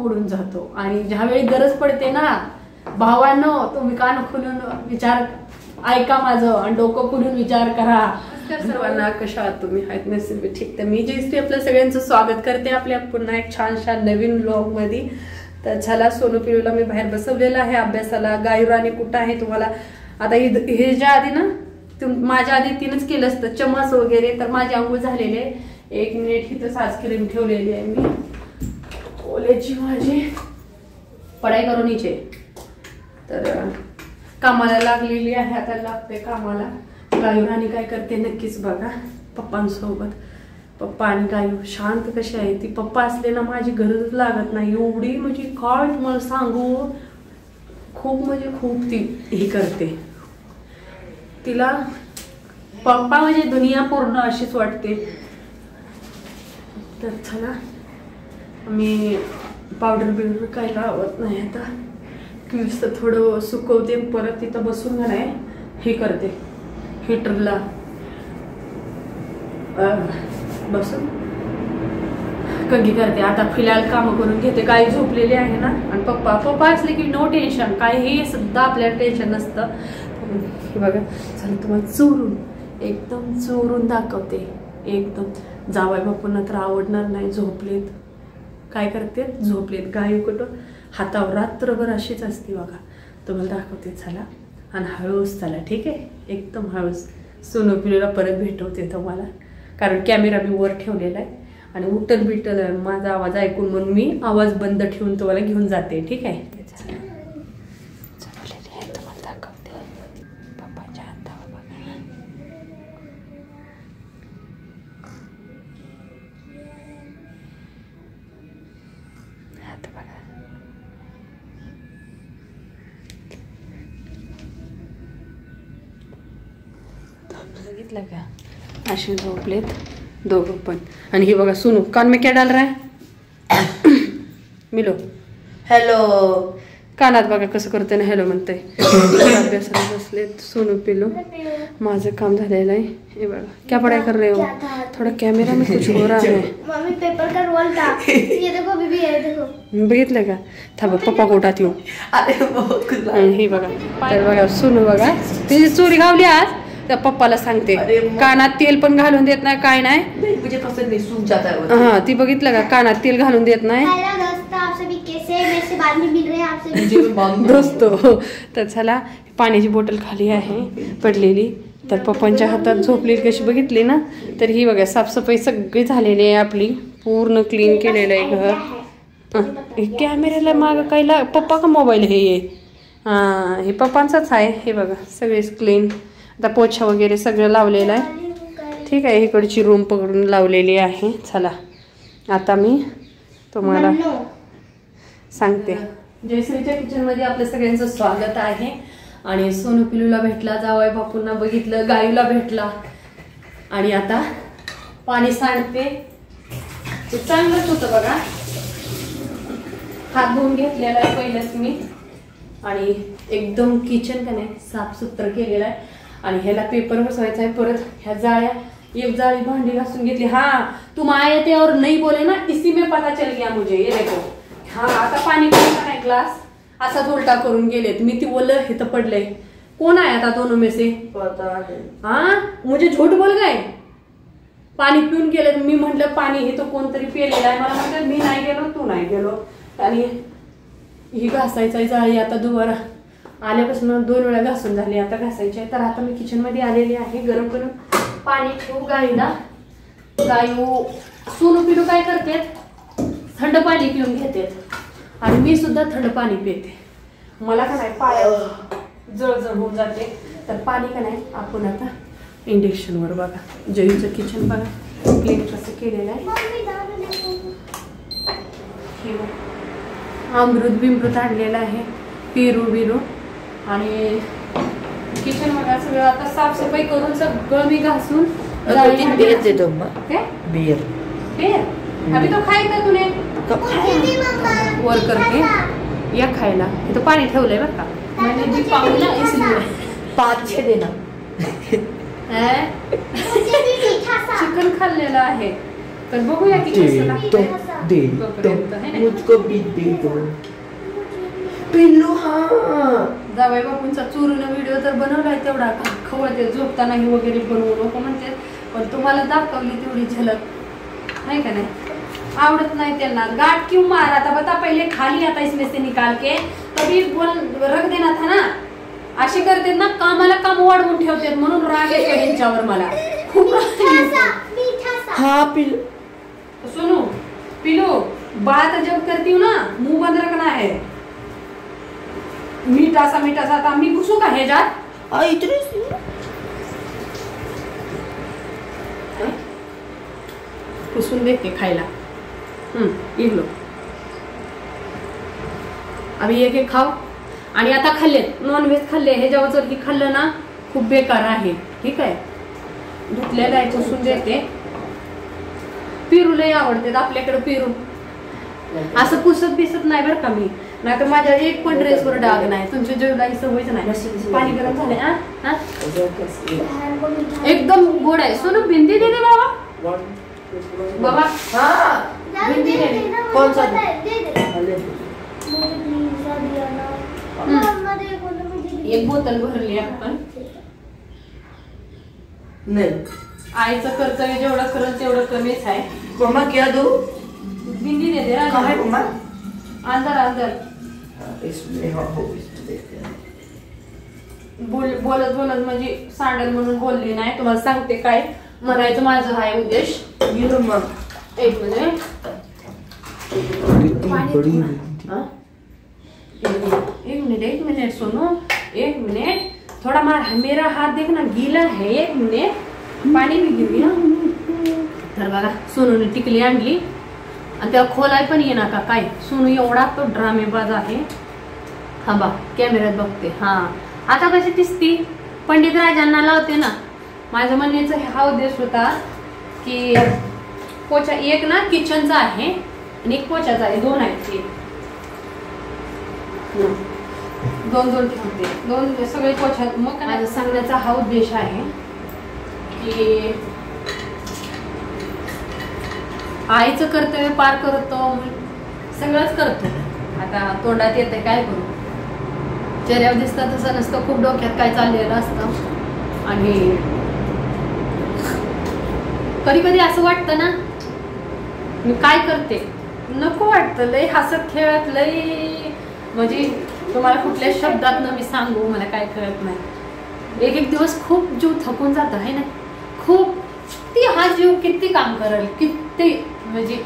उडून जातो. आणि ज्यावेळी गरज पडते ना भावांनो, तुम्ही कान खोलून विचार ऐका माझं आणि डोकं खोलून विचार करा. सर्वांना कशा आहात तुम्ही? आहेत नसेल ठीक. तर मी जयश्री आपल्या सगळ्यांचं स्वागत करते आपल्या पुन्हा एक छानशा नवीन व्लॉग मध्ये. तर चला, सोनू पिलूला मी बाहेर बसवलेलं आहे अभ्यासाला. गायराणी कुठं आहे तुम्हाला आता हे ज्या आधी ना माझ्या आधी तिनंच केलं असतं चमच वगैरे. तर माझी आंघोळ झालेली आहे. 1 मिनिट इथंच आईस्क्रीम ठेवलेली आहे मी ओल्याची माझी पढाई करून इथे. तर कामाला लागलेली आहे, आता लागते कामाला. गायराणी काय करते नक्कीच बघा पप्पांसोबत. पप्पा आणि गायू शांत कशी आहे ती. पप्पा असले ना माझी गरजच लागत नाही एवढी. म्हणजे काय तुम्हाला सांगू, खूप म्हणजे खूप ती हे करते. तिला पप्पा म्हणजे दुनिया पूर्ण अशीच वाटते. तर चला, मी पावडर बिवडर काही लावत नाही आता. नुसतं थोडं सुकवते, परत तिथं बसून नाही हे करते हीटरला बसून कंगी करते. आता फिलहाल कामं करून घेते. गाई झोपलेली आहे ना आणि पप्पा असले की नो टेन्शन. काही सुद्धा आपल्याला टेन्शन नसतं. हे बघा, चला तुम्हाला एकदम चोरून दाखवते. एकदम जावई बापूंना तर आवडणार नाही. झोपलेत, काय करते, झोपलेत. गाई कुठं हातावर रात्रभर अशीच असते बघा. तुम्हाला दाखवते चला. आणि हळूच चला, ठीक आहे, एकदम हळूच. सोनू पिलूला परत भेटवते तुम्हाला, कारण कॅमेरा मी वर ठेवलेला आहे आणि उठल बिटल माझा आवाज ऐकून म्हणून मी आवाज बंद ठेवून तुम्हाला घेऊन जाते, ठीक आहे. तुम्हाला दाखवते पप्पाच्या हातावर बघा. हात बघा. बघितलं का, असे झोपलेत दोघं पण. आणि हे बघा सुनू, कान में क्या डाल रहा है मिलो. हॅलो, कानात बघा कसं करते ना हॅलो म्हणते. अभ्यासाला बसलेत सोनू पिलो. माझं काम झालेलं आहे. हे बघा, क्या पढ़ाई कर रहे हो? थोड़ा कैमरा में कुछ हो रहा है. मम्मी पेपर का रोल था. ये देखो बीबी, ये देखो. बघितलं का, थांबा पप्पा कोटात येऊ. हे बघा, तर बघा सोनू बघा तिची चोरी गावली आज. त्या पप्पाला सांगते, कानात तेल पण घालून देत नाही, काय नाही. मुझे पसंद नहीं, सूख जाता है. हा, ती बघितलं का, कानात तेल घालून देत नाही. दोस्तो. तर चला, पाण्याची बॉटल खाली आहे पडलेली. तर पप्पांच्या हातात झोपलेली कशी बघितली ना. तर ही बघा साफसफाई सगळी झालेली आहे आपली, पूर्ण क्लीन केलेलं आहे घर. कॅमेऱ्याला माग काय पप्पा का मोबाईल हे हा, हे पप्पांचाच आहे. हे बघा सगळेच क्लीन. आता पोछा वगैरे सगळं लावलेलं आहे, ठीक आहे. इकडची रूम पकडून लावलेली आहे. चला, आता मी तुम्हाला सांगते. जयश्रीच्या किचनमध्ये आपल्या सगळ्यांचं स्वागत आहे. आणि सोनू पिलूला भेटला, जावई बापूंना बघितलं, गायूला भेटला. आणि आता पाणी सांडते. ते चांगलंच होतं बघा. हात धुवून घेतलेला आहे पहिलंच मी. आणि एकदम किचन का नाही साफसुथरं केलेलं आहे. आणि ह्याला पेपर बसवायचा आहे. परत ह्या जाळ्या, एक जाळी भांडी घासून घेतली. हाँ, तुम आए थे और नहीं बोले ना, इसी में पता चल गया मुझे. ये देखो, हाँ आता पाणी पिऊन नाही ग्लास असाच उलटा करून गेलेत. मी ती बोल हे तर पडलंय. कोण आहे आता दोनों में से? हाँ, मुझे झूठ बोल गए. पाणी पिऊन गेले. मी म्हटलं पाणी हे तर कोणतरी पिलेलं आहे. मला म्हटलं मी नाही गेलो, तू नाही गेलो. आणि ही घासायचा जाळी आता दुबारा आल्यापासून 2 वेळा घासून झाली, आता घासायची आहे. तर आता मी किचन मध्ये आलेली आहे. गरम करून पाणी ठेवू गाईला. गायू सोनू पिलू काय करते, थंड पाणी पिऊन घेते. आणि मी सुद्धा थंड पाणी पिते. मला का नाही पायावर जळजळ होऊन जाते. तर पाणी का नाही आपण आता इंडक्शनवर बघा. जयूचं किचन बघा क्लीन कसं केलेलं आहे. अमृत बिमृत आणलेलं आहे, पेरू बिरू. आणि किचन मध्ये सगळं आता साफसफाई करून सगळं मी घासून बियर दे दो बियर. अभी तो खायचा तूने वर करके या खायला. इथं पाणी ठेवलंय बरं का, म्हणजे पाहुणा इसलिए 5-6 देना. चिकन खाल्लेलं आहे. तर बघूया की कसं लागतंय. दे तोपर्यंत है ना? मुझको भी दे दो पिल्लू. हा जावई बापूंचा चोरून व्हिडिओ तर बनवलाय तेवढा खवळते झोपतानाही वगैरे बनवू नको म्हणते, पण तुम्हाला दाखवली तेवढी झलक आहे का नाही. आवडत नाही त्यांना. गाठ क्यों मारा था बता पहले, खाली आता इसमें से निकाल के तभी बोल रख देना था ना. असे करते ना, कामाला काम वाढवून ठेवते म्हणून राग येतो यांच्यावर मला खूप. हा पिल्लू सुनो पिलो, बात जब करती हूँ ना मुंह बंद रखना है. मीठा सा आता मी घुसू का हे जात इतने घुसून देते खायला. एक लो अभी एक एक खाओ. आणि आता खाल्लेत नॉनव्हेज खाल्ले, ह्याच्यावर जर ही खाल्लं ना खूप बेकार आहे. ठीक आहे, धुतलेलं आहे, पुसून देते. पेरू लय आवडते आपल्याकडे. पेरू असं पुसत बिसत नाही बरं का मी, नाही तर माझ्या एक पण ड्रेसवर डाग नाही. तुमच्या जेवढा सवयच नाही. पाणी गरम झालंय. हा एकदम गोड आहे. सोनू भिंडी दे दे बाबा. बाबा हाँ भिंडी दे दे. कौन सा एक बोतल भरली आपण. नहीं आईचं कर्तव्य जेवढं करत तेवढं कमीच आहे. मम्मा क्या दो भिंडी दे दे कहाँ राजा. है मम्मा. अंदर अंदर इसमें हाँ हो इसमें देखते हैं. बोलत बोलत म्हणजे सांडल म्हणून बोलली नाही. तुम्हाला सांगते काय म्हणायचं माझं आहे उद्देश. ये लो मम्मा. एक मिनिट. कितनी बड़ी हाँ? एक मिनट सुनो. एक मिनट थोड़ा मेरा हात देखना गीला है. एक मिनिट पाणी बी घेऊ या. तर बघा सोनूने टिकली आणली आणि त्याला खोलाय पण ये ना का काय. सोनू एवढा तो ड्रामेबाज आहे. हा बा कॅमेऱ्यात बघते. हा आता कशी दिसती. पंडित राजांना लावते ना. माझ्या म्हणण्याचा हा उद्देश होता की पोचा एक ना किचनचा आहे आणि एक पोचाचा आहे. दोन आहेत ते. दोन ठेवते. दोन सगळे पोछा. मग माझा सांगण्याचा हा उद्देश आहे की आईचं कर्तव्य पार करतो, सगळंच करतो. आता तोंडात येते काय करू. चेहऱ्यावर दिसतं तसं नसतं. खूप डोक्यात काय चाललेलं असतं. आणि कधी कधी असं वाटतं ना मी काय करते नको वाटतं. लय हसत खेळत लय म्हणजे तुम्हाला कुठल्या शब्दात न मी सांगू मला काय कळत नाही. एक दिवस खूप जीव थकून जात आहे ना. खूप ती हा जीव किती काम करेल किती म्हणजे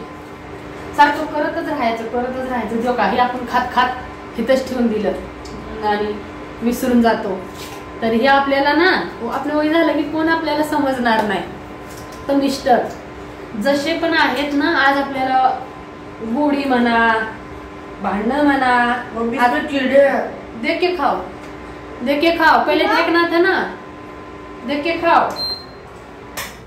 सारखं करतच राहायचं. जो काही आपण खात हितच ठेवून दिलं आणि विसरून जातो. तर हे आपल्याला ना आपलं वय झालं की कोण आपल्याला समजणार नाही. तर मिस्टर जसे पण आहेत ना आज आपल्याला गोडी म्हणा भांडणं म्हणा देख के खाओ पहिले देखना था ना. देख के खाओ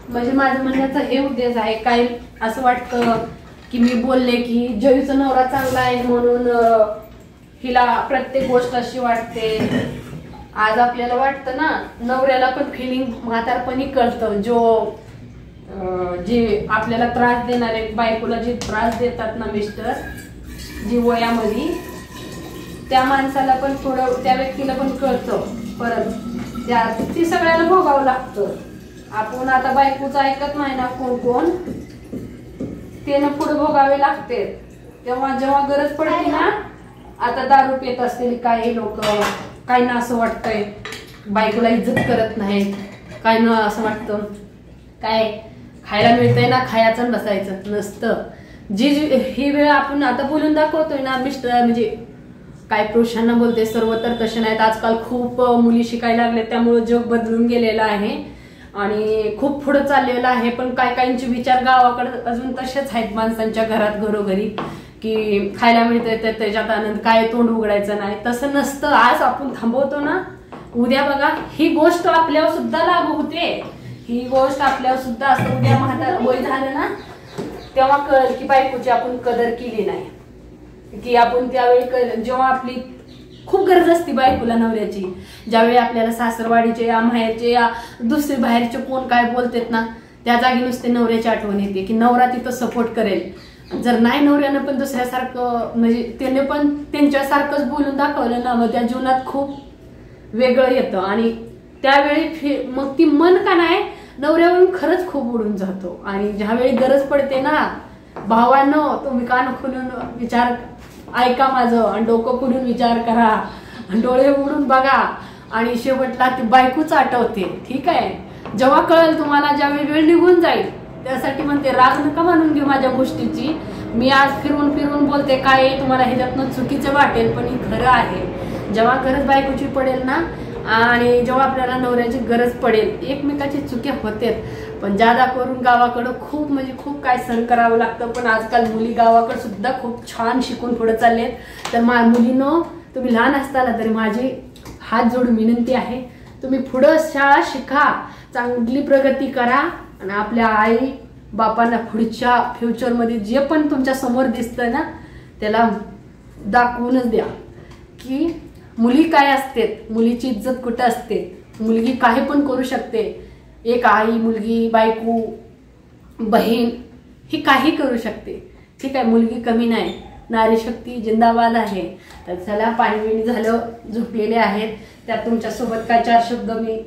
म्हणजे माझं म्हणण्याचा हे उद्देश आहे. काय असं वाटतं की मी बोलले की जयूचा नवरा चांगला आहे म्हणून हिला प्रत्येक गोष्ट अशी वाटते. आज आपल्याला वाटतं ना नवऱ्याला पण फिलिंग म्हातारपणी कळतं. जे आपल्याला त्रास देणारे बायकोला जे त्रास देतात ना मिस्टर जी वयामध्ये त्या माणसाला पण थोडं त्या व्यक्तीला पण कळतं. परत त्या ती सगळ्याला भोगावं लागतं. आपण आता बायकोचं ऐकत नाही ना कोण त्यानं पुढे भोगावे लागते. तेव्हा जेव्हा गरज पडते ना आता दारू पित असतील काही लोक काही ना असं वाटतंय बायकोला इज्जत करत नाहीत. काय ना असं वाटतं काय खायला मिळतंय ना खायचं बसायचं नसतं. जी ही वेळ आपण आता बोलून दाखवतोय ना मिस्टर म्हणजे काय पुरुषांना बोलते सर्व तर तसे नाहीत. आजकाल खूप मुली शिकायला लागले त्यामुळे जग बदलून गेलेलं आहे आणि खूप पुढे चाललेलं आहे. पण काय काहींचे विचार गावाकडे अजून तसेच आहेत माणसांच्या घरात घरोघरी की खायला मिळतंय तर त्याच्यात आनंद काय तोंड उघडायचं नाही. तसं नसतं. आज आपण थांबवतो ना उद्या बघा ही गोष्ट आपल्यावर सुद्धा लागू होते. ही गोष्ट आपल्यावर सुद्धा असं उद्या म्हातार वय झालं ना तेव्हा कळेल की बायकोची आपण कदर केली नाही. की आपण त्यावेळी जेव्हा आपली खूप गरज असते बायकोला नवऱ्याची ज्यावेळी आपल्याला सासरवाडीचे या माहेरचे या दुसरे बाहेरचे कोण काय बोलतात ना त्या जागी नुसते नवऱ्याची आठवण येते की नवरा तिथं सपोर्ट करेल. जर नाही नवऱ्यानं पण दुसऱ्यासारखं म्हणजे त्याने पण त्यांच्यासारखंच बोलून दाखवलं ना, मग त्या जीवनात खूप वेगळं येतं. आणि त्यावेळी मग ती मन का नाही नवऱ्यावरून खरंच खूप उडून जातो. आणि ज्यावेळी गरज पडते ना भावांनो, तुम्ही कान खोलून विचार ऐका माझं, आणि डोकं खोलून विचार करा, डोळे उघडून बघा, आणि शेवटला ती बायकोच आठवते. ठीक आहे, जेव्हा कळेल तुम्हाला, ज्यावेळी वेळ निघून जाईल. त्यासाठी म्हणते राग नका मानून घेऊ माझ्या गोष्टीची. मी आज फिरून फिरून बोलते काय तुम्हाला ह्याच्यातनं चुकीचं वाटेल, पण हे खरं आहे. जेव्हा गरज बायकोची पडेल ना, आणि जेव्हा आपल्याला नवऱ्याची गरज पडेल, एकमेकाची चुक्या होतेच, पण जादा करून गावाकडं खूप म्हणजे खूप काय सहन करावं लागतं. पण आजकाल मुली गावाकडे सुद्धा खूप छान शिकून पुढे चाललेत. तर मुलींनो, तुम्ही लहान असताना तरी माझी हात जोडून विनंती आहे, तुम्ही पुढं शाळा शिका, चांगली प्रगती करा, आणि आपल्या आई बापांना पुढच्या फ्युचरमध्ये जे पण तुमच्या समोर दिसतं ना त्याला दाखवूनच द्या की मुली काय असते, मुलीची इज्जत कुठं असते, मुलगी काही पण करू शकते. एक आई, मुलगी, बायको, बहीण ही काही करू शकते. ठीक आहे, मुलगी कमी नाही, नारी शक्ती जिंदाबाद आहे. तर चला, पाणी झालं, झोपलेले आहेत. त्यात तुमच्यासोबत काय 4 शब्द मी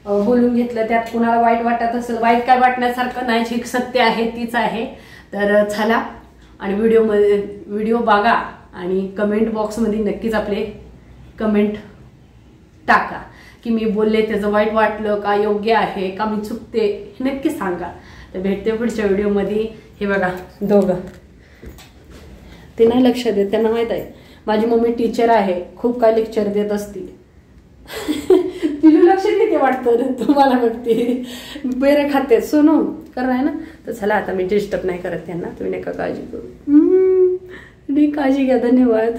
बोलून घेतलं. त्यात कुणाला वाईट वाटत असेल, वाईट काय वाटण्यासारखं नाही, जी सत्य आहे तीच आहे. तर चला, आणि व्हिडिओ बघा, आणि कमेंट बॉक्समध्ये नक्कीच आपले कमेंट टाका की मी बोलले त्याचं वाईट वाटलं का, योग्य आहे का, मी चुकते, हे नक्की सांगा. तर भेटते पुढच्या व्हिडिओमध्ये. हे बघा दोघं, ते नाही लक्ष देत, त्यांना माहित आहे माझी मम्मी टीचर आहे, खूप काय लेक्चर देत असते. पिलू लक्ष देते वाटतं, तुम्हाला बघते, बेरे खाते, सोनू कर आहे ना. तर चला, आता मी डिस्टर्ब नाही करत त्यांना, तुम्ही नका काळजी करू. काळजी घ्या, धन्यवाद.